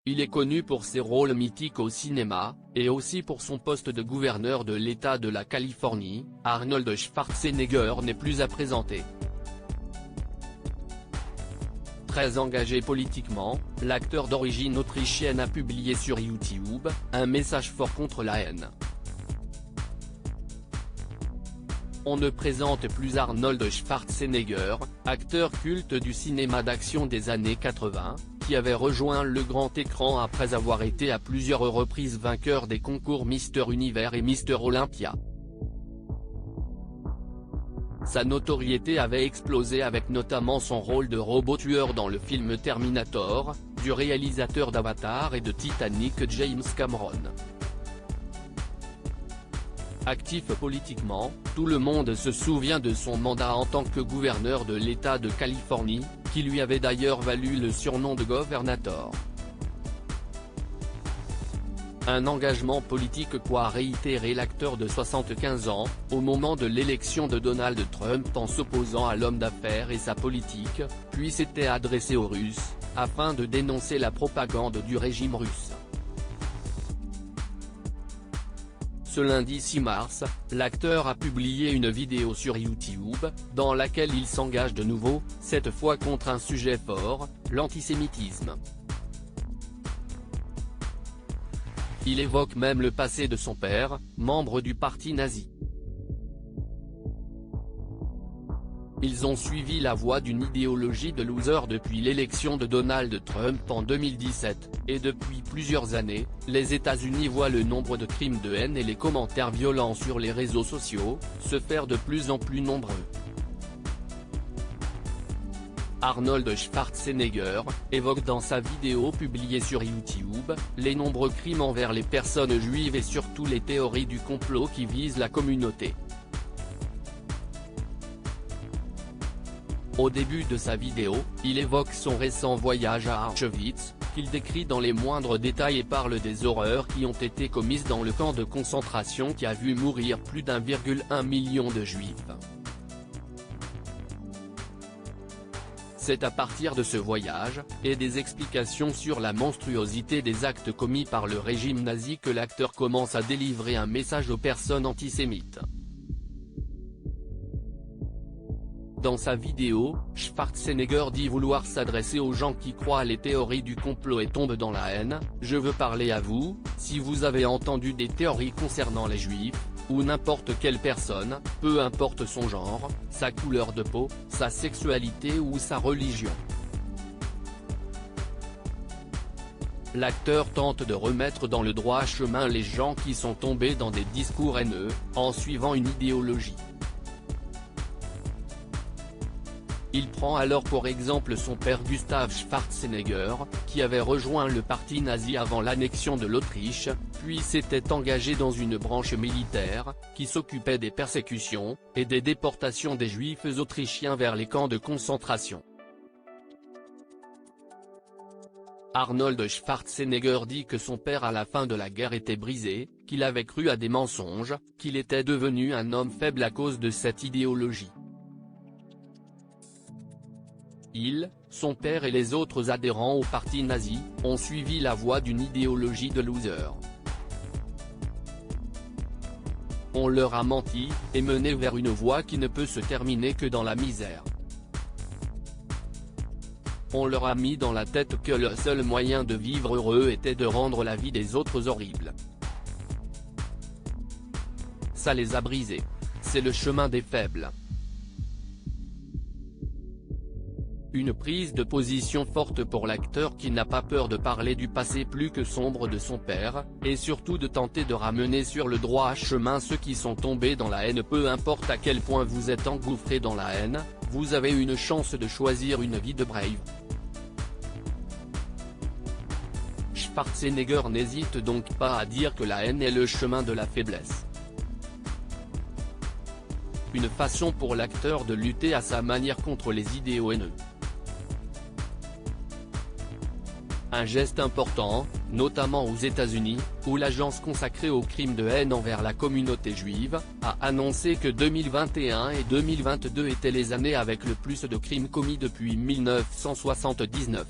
Il est connu pour ses rôles mythiques au cinéma, et aussi pour son poste de gouverneur de l'État de la Californie. Arnold Schwarzenegger n'est plus à présenter. Très engagé politiquement, l'acteur d'origine autrichienne a publié sur YouTube un message fort contre la haine. On ne présente plus Arnold Schwarzenegger, acteur culte du cinéma d'action des années 80, qui avait rejoint le grand écran après avoir été à plusieurs reprises vainqueur des concours Mister Univers et Mister Olympia. Sa notoriété avait explosé avec notamment son rôle de robot tueur dans le film Terminator, du réalisateur d'Avatar et de Titanic James Cameron. Actif politiquement, tout le monde se souvient de son mandat en tant que gouverneur de l'État de Californie, qui lui avait d'ailleurs valu le surnom de Governator. Un engagement politique qu'a réitéré l'acteur de 75 ans, au moment de l'élection de Donald Trump en s'opposant à l'homme d'affaires et sa politique, puis s'était adressé aux Russes, afin de dénoncer la propagande du régime russe. Ce lundi 6 mars, l'acteur a publié une vidéo sur YouTube, dans laquelle il s'engage de nouveau, cette fois contre un sujet fort, l'antisémitisme. Il évoque même le passé de son père, membre du parti nazi. Ils ont suivi la voie d'une idéologie de loser depuis l'élection de Donald Trump en 2017, et depuis plusieurs années, les États-Unis voient le nombre de crimes de haine et les commentaires violents sur les réseaux sociaux se faire de plus en plus nombreux. Arnold Schwarzenegger évoque dans sa vidéo publiée sur YouTube les nombreux crimes envers les personnes juives et surtout les théories du complot qui visent la communauté. Au début de sa vidéo, il évoque son récent voyage à Auschwitz, qu'il décrit dans les moindres détails et parle des horreurs qui ont été commises dans le camp de concentration qui a vu mourir plus d'1,1 million de juifs. C'est à partir de ce voyage, et des explications sur la monstruosité des actes commis par le régime nazi que l'acteur commence à délivrer un message aux personnes antisémites. Dans sa vidéo, Schwarzenegger dit vouloir s'adresser aux gens qui croient à les théories du complot et tombent dans la haine. Je veux parler à vous, si vous avez entendu des théories concernant les juifs, ou n'importe quelle personne, peu importe son genre, sa couleur de peau, sa sexualité ou sa religion. L'acteur tente de remettre dans le droit chemin les gens qui sont tombés dans des discours haineux, en suivant une idéologie. Il prend alors pour exemple son père Gustav Schwarzenegger, qui avait rejoint le parti nazi avant l'annexion de l'Autriche, puis s'était engagé dans une branche militaire, qui s'occupait des persécutions, et des déportations des juifs autrichiens vers les camps de concentration. Arnold Schwarzenegger dit que son père à la fin de la guerre était brisé, qu'il avait cru à des mensonges, qu'il était devenu un homme faible à cause de cette idéologie. Il, son père et les autres adhérents au parti nazi, ont suivi la voie d'une idéologie de loser. On leur a menti, et mené vers une voie qui ne peut se terminer que dans la misère. On leur a mis dans la tête que le seul moyen de vivre heureux était de rendre la vie des autres horrible. Ça les a brisés. C'est le chemin des faibles. Une prise de position forte pour l'acteur qui n'a pas peur de parler du passé plus que sombre de son père, et surtout de tenter de ramener sur le droit chemin ceux qui sont tombés dans la haine. Peu importe à quel point vous êtes engouffré dans la haine, vous avez une chance de choisir une vie de brave. Schwarzenegger n'hésite donc pas à dire que la haine est le chemin de la faiblesse. Une façon pour l'acteur de lutter à sa manière contre les idéaux haineux. Un geste important, notamment aux États-Unis, où l'agence consacrée aux crimes de haine envers la communauté juive, a annoncé que 2021 et 2022 étaient les années avec le plus de crimes commis depuis 1979.